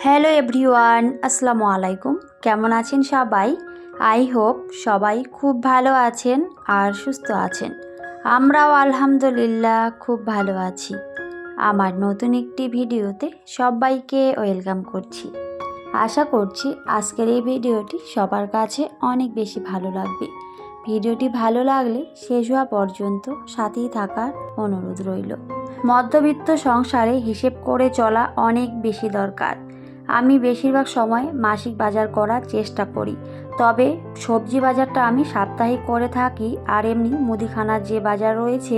Hello everyone, আসসালামু আলাইকুম। কেমন আছেন সবাই? আই হোপ সবাই খুব ভালো আছেন আর সুস্থ আছেন। আমরাও আলহামদুলিল্লাহ খুব ভালো আছি। আমার নতুন একটি ভিডিওতে সবাইকে ওয়েলকাম করছি। আশা করছি আজকের এই ভিডিওটি সবার কাছে অনেক বেশি ভালো লাগবে। ভিডিওটি ভালো লাগলে শেষ হওয়া পর্যন্ত সাথেই থাকার অনুরোধ রইল। মধ্যবিত্ত সংসারে হিসেব করে চলা অনেক বেশি দরকার। আমি বেশিরভাগ সময় মাসিক বাজার করার চেষ্টা করি, তবে সবজি বাজারটা আমি সাপ্তাহিক করে থাকি। আর এমনি মুদিখানার যে বাজার রয়েছে,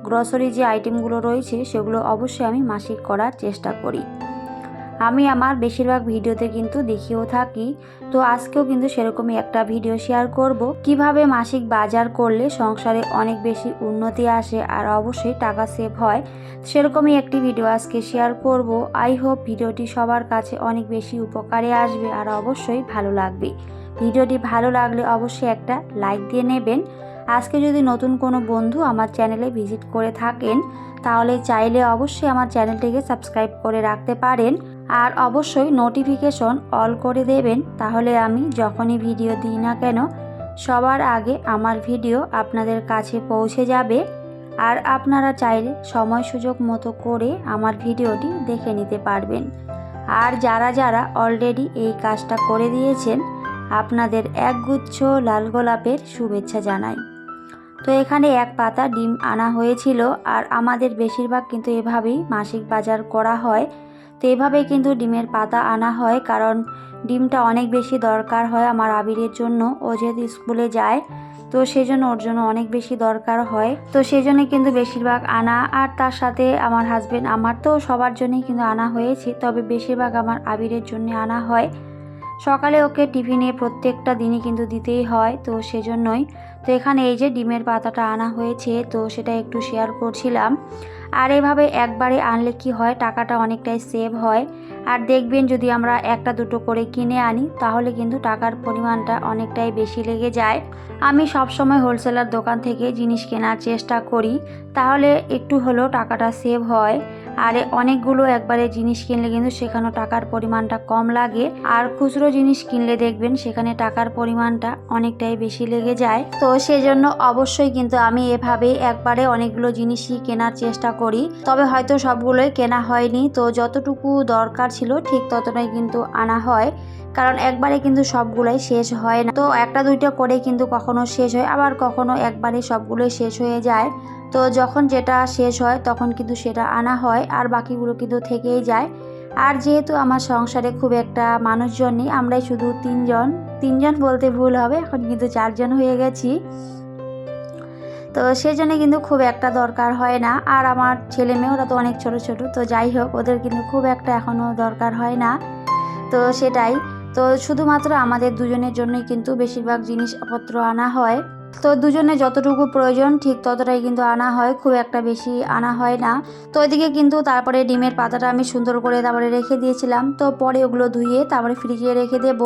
গ্রসারি যে আইটেমগুলো রয়েছে, সেগুলো অবশ্যই আমি মাসিক করার চেষ্টা করি। আমি আমার বেশিরভাগ ভিডিওতে কিন্তু দেখিয়েও থাকি। তো আজকেও কিন্তু সেরকমই একটা ভিডিও শেয়ার করব, কিভাবে মাসিক বাজার করলে সংসারে অনেক বেশি উন্নতি আসে আর অবশ্যই টাকা সেভ হয়। সেরকমই একটি ভিডিও আজকে শেয়ার করব। আই হোপ ভিডিওটি সবার কাছে অনেক বেশি উপকারে আসবে আর অবশ্যই ভালো লাগবে। ভিডিওটি ভালো লাগলে অবশ্যই একটা লাইক দিয়ে নেবেন। আজকে যদি নতুন কোনো বন্ধু আমার চ্যানেলে ভিজিট করে থাকেন, তাহলে চাইলে অবশ্যই আমার চ্যানেলটিকে সাবস্ক্রাইব করে রাখতে পারেন আর অবশ্যই নোটিফিকেশন অল করে দেবেন। তাহলে আমি যখনই ভিডিও দিই না কেন, সবার আগে আমার ভিডিও আপনাদের কাছে পৌঁছে যাবে আর আপনারা চাইলে সময় সুযোগ মতো করে আমার ভিডিওটি দেখে নিতে পারবেন। আর যারা যারা অলরেডি এই কাজটা করে দিয়েছেন, আপনাদের একগুচ্ছ লাল গোলাপের শুভেচ্ছা জানাই। তো এখানে এক পাতা ডিম আনা হয়েছিল আর আমাদের বেশিরভাগ কিন্তু এভাবেই মাসিক বাজার করা হয়। তো এভাবেই কিন্তু ডিমের পাতা আনা হয়, কারণ ডিমটা অনেক বেশি দরকার হয় আমার আবিরের জন্য। ও যেহেতু স্কুলে যায়, তো সেজন্য ওর জন্য অনেক বেশি দরকার হয়। তো সেজন্য কিন্তু বেশিরভাগ আনা, আর তার সাথে আমার হাজবেন্ড, আমার তো সবার জন্যই কিন্তু আনা হয়েছে, তবে বেশিরভাগ আমার আবিরের জন্য আনা হয়। সকালে ওকে টিফিনে প্রত্যেকটা দিনই কিন্তু দিতেই হয়, তো সেজন্যই। তো এখানে এই যে ডিমের পাতাটা আনা হয়েছে, তো সেটা একটু শেয়ার করছিলাম। আর এভাবে একবারে আনলে কি হয়, টাকাটা অনেকটাই সেভ হয়। আর দেখবেন যদি আমরা একটা দুটো করে কিনে আনি, তাহলে কিন্তু টাকার পরিমাণটা অনেকটাই বেশি লেগে যায়। আমি সবসময় হোলসেলার দোকান থেকে জিনিস কেনার চেষ্টা করি, তাহলে একটু হলেও টাকাটা সেভ হয়। আর অনেকগুলো একবারে জিনিস কিনলে কিন্তু সেখানে টাকার পরিমাণটা কম লাগে, আর খুচরো জিনিস কিনলে দেখবেন সেখানে টাকার পরিমাণটা অনেকটাই বেশি লেগে যায়। তো সেজন্য অবশ্যই কিন্তু আমি এভাবে একবারে অনেকগুলো জিনিসই কেনার চেষ্টা করি, তবে হয়তো সবগুলোই কেনা হয়নি। তো যতটুকু দরকার ছিল ঠিক ততটাই কিন্তু আনা হয়, কারণ একবারে কিন্তু সবগুলোই শেষ হয় না। তো একটা দুইটা করে কিন্তু কখনো শেষ হয়, আবার কখনো একবারে সবগুলোই শেষ হয়ে যায়। তো যখন যেটা শেষ হয় তখন কিন্তু সেটা আনা হয়, আর বাকিগুলো কিন্তু থেকেই যায়। আর যেহেতু আমার সংসারে খুব একটা মানুষজন নেই, আমরাই শুধু তিনজন বলতে ভুল হবে, এখন কিন্তু 4 জন হয়ে গেছি। তো সেজন্য কিন্তু খুব একটা দরকার হয় না। আর আমার ছেলে মেয়েরা তো অনেক ছোট ছোট, তো যাই হোক ওদের কিন্তু খুব একটা এখনও দরকার হয় না। তো সেটাই, তো শুধুমাত্র আমাদের দুজনের জন্যই কিন্তু বেশিরভাগ জিনিসপত্র আনা হয়। তো দুজনে যতটুকু প্রয়োজন ঠিক ততটাই কিন্তু আনা হয়, খুব একটা বেশি আনা হয় না। তো ওইদিকে কিন্তু তারপরে ডিমের পাতাটা আমি সুন্দর করে তারপরে রেখে দিয়েছিলাম, তো পরে ওগুলো ধুয়ে তারপরে ফ্রিজে রেখে দেব।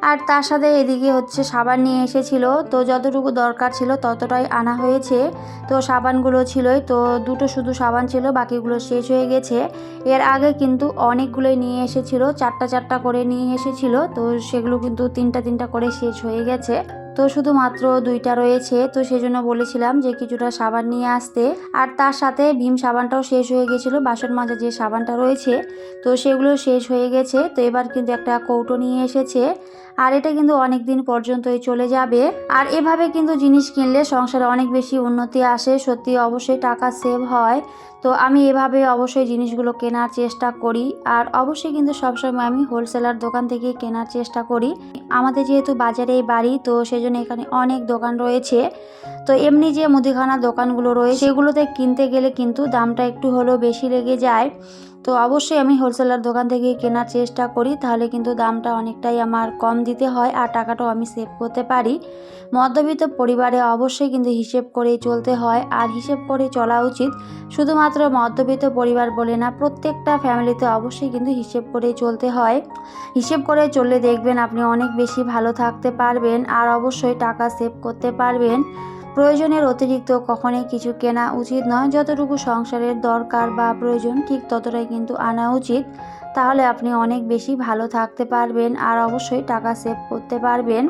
আর তার সাথে এদিকে হচ্ছে সাবান নিয়ে এসেছিল, তো যতটুকু দরকার ছিল ততটাই আনা হয়েছে। তো সাবানগুলো ছিলই, তো দুটো শুধু সাবান ছিল, বাকিগুলো শেষ হয়ে গেছে। এর আগে কিন্তু অনেকগুলোই নিয়ে এসেছিল, চারটা চারটা করে নিয়ে এসেছিল, তো সেগুলো কিন্তু তিনটা তিনটা করে শেষ হয়ে গেছে। তো শুধুমাত্র 2টা রয়েছে, তো সেজন্য বলেছিলাম যে কিছুটা সাবান নিয়ে আসতে। আর তার সাথে ভীম সাবানটাও শেষ হয়ে গেছিলো, বাসন মাজা যে সাবানটা রয়েছে, তো সেগুলো শেষ হয়ে গেছে। তো এবার কিন্তু একটা কৌটো নিয়ে এসেছে, আর এটা কিন্তু অনেক দিন পর্যন্তই চলে যাবে। আর এভাবে কিন্তু জিনিস কিনলে সংসারে অনেক বেশি উন্নতি আসে, সত্যি অবশ্যই টাকা সেভ হয়। তো আমি এভাবে অবশ্যই জিনিসগুলো কেনার চেষ্টা করি, আর অবশ্যই কিন্তু সবসময় আমি হোলসেলার দোকান থেকে কেনার চেষ্টা করি। আমাদের যেহেতু বাজারেই বাড়ি, তো সেজন্য এখানে অনেক দোকান রয়েছে। তো এমনি যে মুদিখানা দোকানগুলো রয়েছে সেগুলোতে কিনতে গেলে কিন্তু দামটা একটু হলেও বেশি লেগে যায়। তো অবশ্যই আমি হোলসেলার দোকান থেকে কেনার চেষ্টা করি, তাহলে কিন্তু দামটা অনেকটাই আমার কম দিতে হয় আর টাকাটাও আমি সেভ করতে পারি। মধ্যবিত্ত পরিবারে অবশ্যই কিন্তু হিসেব করেই চলতে হয়, আর হিসেব করে চলা উচিত। শুধুমাত্র মধ্যবিত্ত পরিবার বলে না, প্রত্যেকটা ফ্যামিলিতে অবশ্যই কিন্তু হিসেব করেই চলতে হয়। হিসেব করে চললে দেখবেন আপনি অনেক বেশি ভালো থাকতে পারবেন, আর অবশ্যই টাকা সেভ করতে পারবেন। প্রয়োজনের অতিরিক্ত কখনোই কিছু কেনা উচিত নয়, যতটুকু সংসারের দরকার বা প্রয়োজন ঠিক ততটাই কিন্তু আনা উচিত। তাহলে আপনি অনেক বেশি ভালো থাকতে পারবেন আর অবশ্যই টাকা সেভ করতে পারবেন।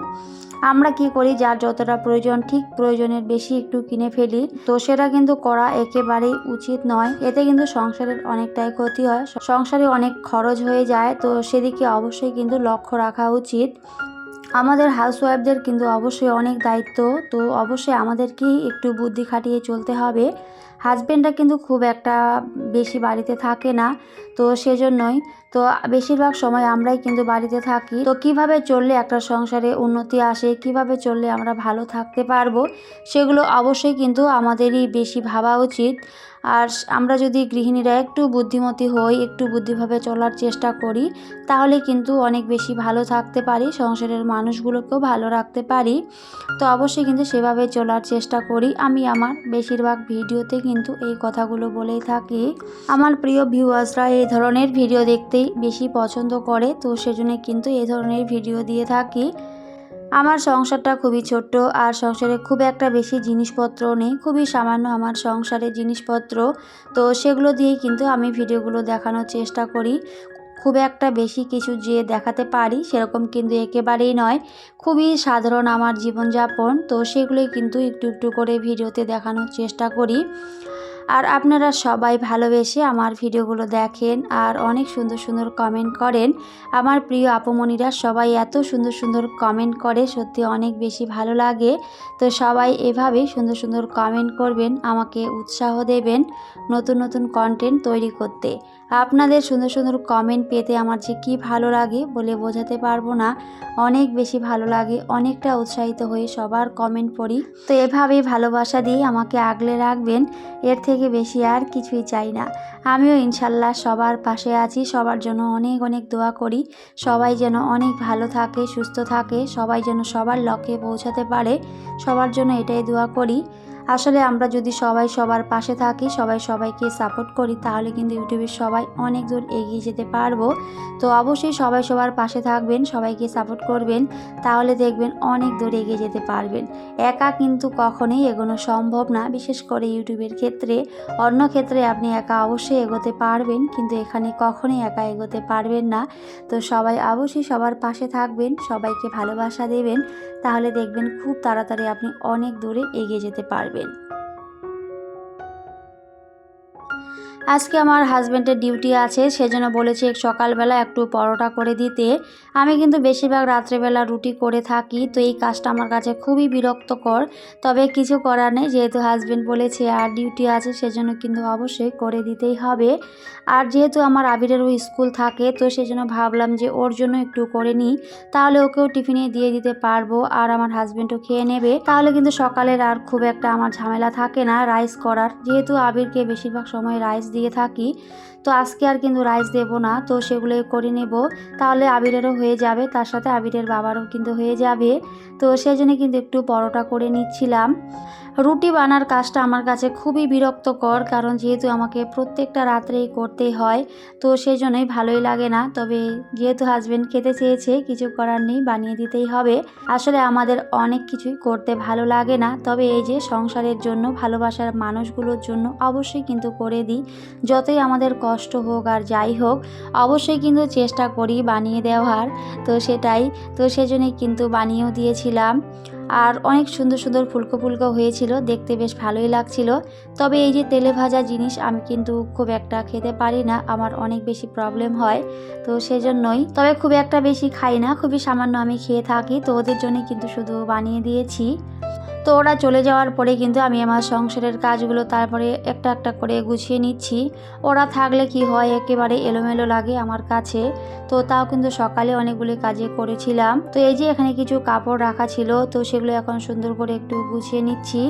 আমরা কি করি, যার যতটা প্রয়োজন ঠিক প্রয়োজনের বেশি একটু কিনে ফেলি, তো সেটা কিন্তু করা একেবারেই উচিত নয়। এতে কিন্তু সংসারের অনেকটাই ক্ষতি হয়, সংসারে অনেক খরচ হয়ে যায়। তো সেদিকে অবশ্যই কিন্তু লক্ষ্য রাখা উচিত। আমাদের হাউসওয়াইফদের কিন্তু অবশ্যই অনেক দায়িত্ব, তো অবশ্যই আমাদেরকেই একটু বুদ্ধি খাটিয়ে চলতে হবে। হাজব্যান্ডরা কিন্তু খুব একটা বেশি বাড়িতে থাকে না, তো সেজন্যই তো বেশিরভাগ সময় আমরাই কিন্তু বাড়িতে থাকি। তো কিভাবে চললে একটা সংসারে উন্নতি আসে, কিভাবে চললে আমরা ভালো থাকতে পারবো, সেগুলো অবশ্যই কিন্তু আমাদেরই বেশি ভাবা উচিত। আর আমরা যদি গৃহিণীরা একটু বুদ্ধিমতী হই, একটু বুদ্ধিভাবে চলার চেষ্টা করি, তাহলে কিন্তু অনেক বেশি ভালো থাকতে পারি, সংসারের মানুষগুলোকেও ভালো রাখতে পারি। তো অবশ্যই কিন্তু সেভাবে চলার চেষ্টা করি। আমি আমার বেশিরভাগ ভিডিওতে কিন্তু এই কথাগুলো বলেই থাকি। আমার প্রিয় ভিউয়ার্সরা এই ধরনের ভিডিও দেখতেই বেশি পছন্দ করে, তো সেজন্য কিন্তু এই ধরনের ভিডিও দিয়ে থাকি। আমার সংসারটা খুবই ছোট্ট, আর সংসারে খুব একটা বেশি জিনিসপত্র নেই, খুবই সামান্য আমার সংসারের জিনিসপত্র। তো সেগুলো দিয়েই কিন্তু আমি ভিডিওগুলো দেখানোর চেষ্টা করি। খুব একটা বেশি কিছু যে দেখাতে পারি সেরকম কিন্তু একেবারেই নয়, খুবই সাধারণ আমার জীবনযাপন। তো সেগুলোই কিন্তু একটু একটু করে ভিডিওতে দেখানোর চেষ্টা করি। আর আপনারা সবাই ভালোবেসে আমার ভিডিওগুলো দেখেন আর অনেক সুন্দর সুন্দর কমেন্ট করেন। আমার প্রিয় আপুমণিরা সবাই এত সুন্দর সুন্দর কমেন্ট করে, সত্যি অনেক বেশি ভালো লাগে। তো সবাই এভাবেই সুন্দর সুন্দর কমেন্ট করবেন, আমাকে উৎসাহ দেবেন নতুন নতুন কন্টেন্ট তৈরি করতে। আপনাদের সুন্দর সুন্দর কমেন্ট পেতে আমার যে কী ভালো লাগে বলে বোঝাতে পারবো না, অনেক বেশি ভালো লাগে, অনেকটা উৎসাহিত হয়ে সবার কমেন্ট পড়ি। তো এভাবেই ভালোবাসা দিয়ে আমাকে আগলে রাখবেন, এর থেকে বেশি আর কিছুই চাই না। আমিও ইনশাল্লাহ সবার পাশে আছি, সবার জন্য অনেক অনেক দোয়া করি। সবাই যেন অনেক ভালো থাকে, সুস্থ থাকে, সবাই যেন সবার লক্ষ্যে পৌঁছাতে পারে, সবার জন্য এটাই দোয়া করি। আসলে আমরা যদি সবাই সবার পাশে থাকি, সবাই সবাইকে সাপোর্ট করি, তাহলে কিন্তু ইউটিউবের সবাই অনেক দূর এগিয়ে যেতে পারবো। তো অবশ্যই সবাই সবার পাশে থাকবেন, সবাইকে সাপোর্ট করবেন, তাহলে দেখবেন অনেক দূর এগিয়ে যেতে পারবেন। একা কিন্তু কখনোই এগোনো সম্ভব না, বিশেষ করে ইউটিউবের ক্ষেত্রে। অন্য ক্ষেত্রে আপনি একা অবশ্যই এগোতে পারবেন, কিন্তু এখানে কখনোই একা এগোতে পারবেন না। তো সবাই অবশ্যই সবার পাশে থাকবেন, সবাইকে ভালোবাসা দেবেন, তাহলে দেখবেন খুব তাড়াতাড়ি আপনি অনেক দূরে এগিয়ে যেতে পারবেন। আজকে আমার হাজব্যান্ডের ডিউটি আছে, সেজন্য বলেছে সকালবেলা একটু পরোটা করে দিতে। আমি কিন্তু বেশিরভাগ রাত্রেবেলা রুটি করে থাকি, তো এই কাজটা আমার কাছে খুবই বিরক্তকর। তবে কিছু করার নেই, যেহেতু হাজব্যান্ড বলেছে আর ডিউটি আছে, সেজন্য কিন্তু অবশ্যই করে দিতেই হবে। আর যেহেতু আমার আবিরেরও স্কুল থাকে, তো সেজন্য ভাবলাম যে ওর জন্য একটু করে নিই, তাহলে ওকেও টিফিনে দিয়ে দিতে পারবো আর আমার হাজব্যান্ডও খেয়ে নেবে। তাহলে কিন্তু সকালের আর খুব একটা আমার ঝামেলা থাকে না রাইস করার, যেহেতু আবিরকে বেশিরভাগ সময় রাইস দিয়ে থাকি। তো আজকে আর কিন্তু রাইস দেব না, তো সেগুলোই করে নেব, তাহলে আবিরেরও হয়ে যাবে, তার সাথে আবিরের বাবারও কিন্তু হয়ে যাবে। তো সেই জন্য কিন্তু একটু পরোটা করে নিচ্ছিলাম। রুটি বানার কাজটা আমার কাছে খুবই বিরক্তকর, কারণ যেহেতু আমাকে প্রত্যেকটা রাত্রেই করতেই হয়, তো সেই জন্যই ভালোই লাগে না। তবে যেহেতু হাজব্যান্ড খেতে চেয়েছে, কিছু করার নেই, বানিয়ে দিতেই হবে। আসলে আমাদের অনেক কিছুই করতে ভালো লাগে না, তবে এই যে সংসারের জন্য, ভালোবাসার মানুষগুলোর জন্য অবশ্যই কিন্তু করে দিই। যতই আমাদের কষ্ট হোক আর যাই হোক, অবশ্যই কিন্তু চেষ্টা করি বানিয়ে দেওয়ার। তো সেটাই, তো সেজন্যই কিন্তু বানিয়েও দিয়েছিলাম। আর অনেক সুন্দর সুন্দর ফুলকো ফুলকো হয়েছিল, দেখতে বেশ ভালোই লাগছিল। তবে এই যে তেলে ভাজা জিনিস আমি কিন্তু খুব একটা খেতে পারি না, আমার অনেক বেশি প্রবলেম হয়, তো সেজন্যই। তবে খুব একটা বেশি খাই না, খুবই সামান্য আমি খেয়ে থাকি, তো ওদের জন্যই কিন্তু শুধু বানিয়ে দিয়েছি। তো ওরা চলে যাওয়ার পরে কিন্তু আমি আমার সংসারের কাজগুলো তারপরে একটা একটা করে গুছিয়ে নিচ্ছি। ওরা থাকলে কি হয়, একেবারে এলোমেলো লাগে আমার কাছে। তো তাও কিন্তু সকালে অনেকগুলি কাজে করেছিলাম। তো এই যে এখানে কিছু কাপড় রাখা ছিল, তো সেগুলো এখন সুন্দর করে একটু গুছিয়ে নিচ্ছি।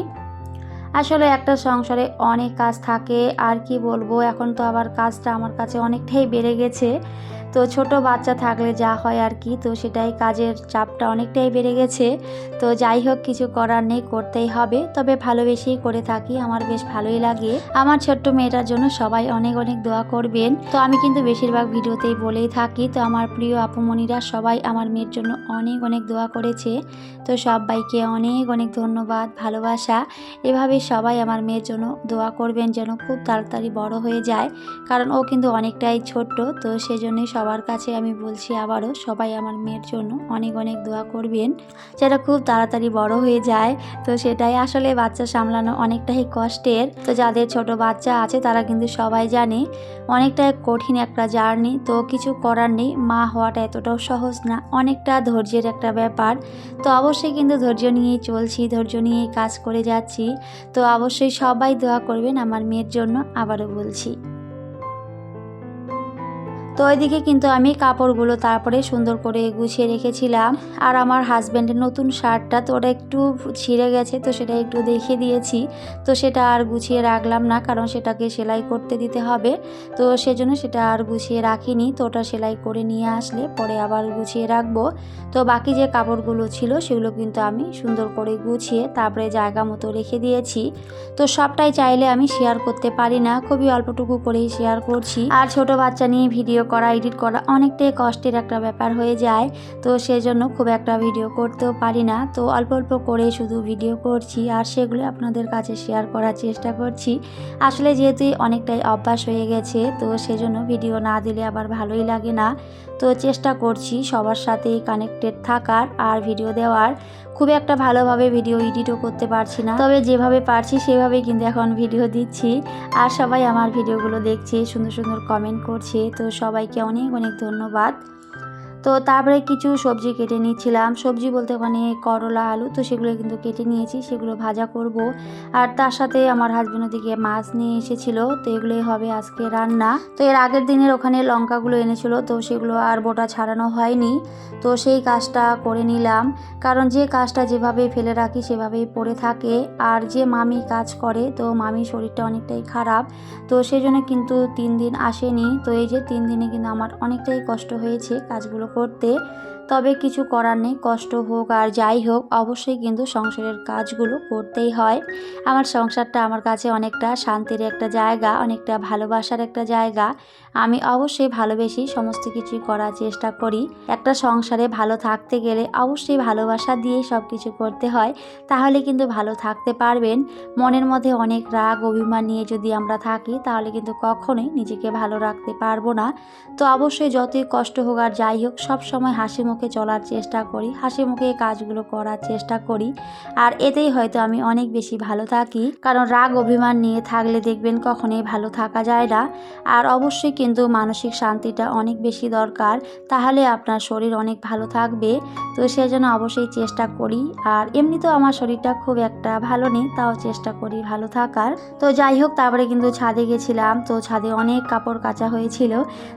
আসলে একটা সংসারে অনেক কাজ থাকে, আর কি বলবো, এখন তো আবার কাজটা আমার কাছে অনেকটাই বেড়ে গেছে। তো ছোট বাচ্চা থাকলে যা হয় আর কি, তো সেটাই, কাজের চাপটা অনেকটাই বেড়ে গেছে। তো যাই হোক, কিছু করার নেই, করতেই হবে। তবে ভালোবেসেই করে থাকি, আমার বেশ ভালোই লাগে। আমার ছোট্ট মেয়েটার জন্য সবাই অনেক অনেক দোয়া করবেন। তো আমি কিন্তু বেশিরভাগ ভিডিওতেই বলেই থাকি, তো আমার প্রিয় আপুমণিরা সবাই আমার মেয়ের জন্য অনেক অনেক দোয়া করেছে। তো সবাইকে অনেক অনেক ধন্যবাদ, ভালোবাসা। এভাবে সবাই আমার মেয়ের জন্য দোয়া করবেন যেন খুব তাড়াতাড়ি বড় হয়ে যায়, কারণ ও কিন্তু অনেকটাই ছোট্ট। তো সেজন্যই সবার কাছে আমি বলছি আবারও, সবাই আমার মেয়ের জন্য অনেক অনেক দোয়া করবেন যেন খুব তাড়াতাড়ি বড় হয়ে যায়। তো সেটাই, আসলে বাচ্চা সামলানো অনেকটাই কষ্টের। তো যাদের ছোট বাচ্চা আছে তারা কিন্তু সবাই জানে অনেকটাই কঠিন একটা জার্নি। তো কিছু করার নেই, মা হওয়াটা এতটাও সহজ না, অনেকটা ধৈর্যের একটা ব্যাপার। তো অবশ্যই কিন্তু ধৈর্য নিয়েই চলছি, ধৈর্য নিয়েই কাজ করে যাচ্ছি। তো অবশ্যই সবাই দোয়া করবেন আমার মেয়ের জন্য, আবারও বলছি। তো ওইদিকে কিন্তু আমি কাপড়গুলো তারপরে সুন্দর করে গুছিয়ে রেখেছিলাম। আর আমার হাজব্যান্ডের নতুন শার্টটা, তো ওটা একটু ছিঁড়ে গেছে, তো সেটা একটু দেখিয়ে দিয়েছি। তো সেটা আর গুছিয়ে রাখলাম না, কারণ সেটাকে সেলাই করতে দিতে হবে। তো সেজন্য সেটা আর গুছিয়ে রাখিনি। তো ওটা সেলাই করে নিয়ে আসলে পরে আবার গুছিয়ে রাখবো। তো বাকি যে কাপড়গুলো ছিল সেগুলো কিন্তু আমি সুন্দর করে গুছিয়ে তারপরে জায়গা মতো রেখে দিয়েছি। তো সবটাই চাইলে আমি শেয়ার করতে পারি না, খুবই অল্পটুকু করেই শেয়ার করছি। আর ছোট বাচ্চা নিয়ে ভিডিও করা, এডিট করা অনেকটাই কষ্টের একটা ব্যাপার হয়ে যায়। তো সেজন্য খুব একটা ভিডিও করতেও পারি না। তো অল্প অল্প করে শুধু ভিডিও করছি আর সেগুলো আপনাদের কাছে শেয়ার করার চেষ্টা করছি। আসলে যেহেতু অনেকটাই অভ্যাস হয়ে গেছে, তো সেজন্য ভিডিও না দিলে আবার ভালোই লাগে না। তো চেষ্টা করছি সবার সাথেই কানেক্টেড থাকার আর ভিডিও দেওয়ার। খুব একটা ভালোভাবে ভিডিও এডিটও করতে পারছি না, তবে যেভাবে পারছি সেভাবেই কিন্তু এখন ভিডিও দিচ্ছি। আর সবাই আমার ভিডিওগুলো দেখছে, সুন্দর সুন্দর কমেন্ট করছে, তো সবাইকে অনেক অনেক ধন্যবাদ। তো তারপরে কিছু সবজি কেটে নিচ্ছিলাম, সবজি বলতে ওখানে করলা, আলু, তো সেগুলো কিন্তু কেটে নিয়েছি, সেগুলো ভাজা করব। আর তার সাথে আমার হাজবেন্ড ওদিকে মাছ নিয়ে এসেছিল, তো এগুলোই হবে আজকে রান্না। তো এর আগের দিনের ওখানে লঙ্কাগুলো এনেছিল, তো সেগুলো আর বোটা ছাড়ানো হয়নি। তো সেই কাজটা করে নিলাম, কারণ যে কাজটা যেভাবে ফেলে রাখি সেভাবেই পড়ে থাকে। আর যে মামি কাজ করে, তো মামির শরীরটা অনেকটাই খারাপ, তো সেই জন্য কিন্তু 3 দিন আসেনি। তো এই যে 3 দিনে কিন্তু আমার অনেকটাই কষ্ট হয়েছে কাজগুলো করতে। তবে কিছু করার নেই, কষ্ট হোক আর যাই হোক, অবশ্যই কিন্তু সংসারের কাজগুলো করতেই হয়। আমার সংসারটা আমার কাছে অনেকটা শান্তির একটা জায়গা, অনেকটা ভালোবাসার একটা জায়গা। আমি অবশ্যই ভালোবেসে সমস্ত কিছুই করার চেষ্টা করি। একটা সংসারে ভালো থাকতে গেলে অবশ্যই ভালোবাসা দিয়েই সব কিছু করতে হয়, তাহলে কিন্তু ভালো থাকতে পারবেন। মনের মধ্যে অনেক রাগ অভিমান নিয়ে যদি আমরা থাকি, তাহলে কিন্তু কখনোই নিজেকে ভালো রাখতে পারবো না। তো অবশ্যই যতই কষ্ট হোক আর যাই হোক, সবসময় হাসি মুখে চলার চেষ্টা করি, হাসি মুখে কাজগুলো করার চেষ্টা করি। আর এতেই হয়তো আমি অনেক বেশি ভালো থাকি, কারণ রাগ অভিমান নিয়ে থাকলে দেখবেন কখনোই ভালো থাকা যায় না। আর অবশ্যই কিন্তু মানসিক শান্তিটা অনেক বেশি দরকার, তাহলে আপনার শরীর অনেক ভালো থাকবে। তো সেজন্য অবশ্যই চেষ্টা করি। আর এমনিতেও আমার শরীরটা খুব একটা ভালো নেই, তাও চেষ্টা করি ভালো থাকার। তো যাই হোক, তারপরে কিন্তু ছাদে গেছিলাম, তো ছাদে অনেক কাপড় কাচা হয়েছিল,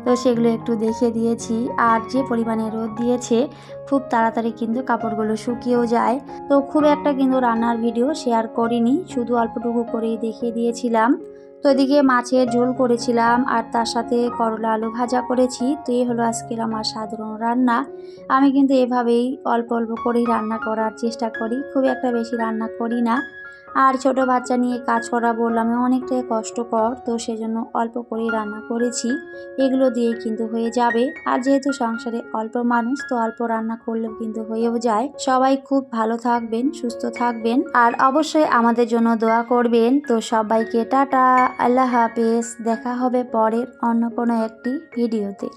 তো সেগুলো একটু দেখে দিয়েছি। আর যে পরিমাণে রোদ দিয়েছে, খুব তাড়াতাড়ি কিন্তু কাপড়গুলো শুকিয়েও যায়। তো খুব একটা কিন্তু রান্নার ভিডিও শেয়ার করিনি, শুধু অল্পটুকু করেই দেখিয়ে দিয়েছিলাম। তো এদিকে মাছের ঝোল করেছিলাম আর তার সাথে করলা আলু ভাজা করেছি। তো এই হলো আজকের আমার সাধারণ রান্না। আমি কিন্তু এভাবেই অল্প অল্প করেই রান্না করার চেষ্টা করি, খুব একটা বেশি রান্না করি না। আর ছোট বাচ্চা নিয়ে কাজ করা বললাম অনেকটাই কষ্টকর, তো সেজন্য অল্প করেই রান্না করেছি। এগুলো দিয়েই কিন্তু হয়ে যাবে। আর যেহেতু সংসারে অল্প মানুষ, তো অল্প রান্না করলেও কিন্তু হয়েও যায়। সবাই খুব ভালো থাকবেন, সুস্থ থাকবেন, আর অবশ্যই আমাদের জন্য দোয়া করবেন। তো সবাইকে টাটা, আল্লাহ হাফেজ, দেখা হবে পরের অন্য কোনো একটি ভিডিওতে।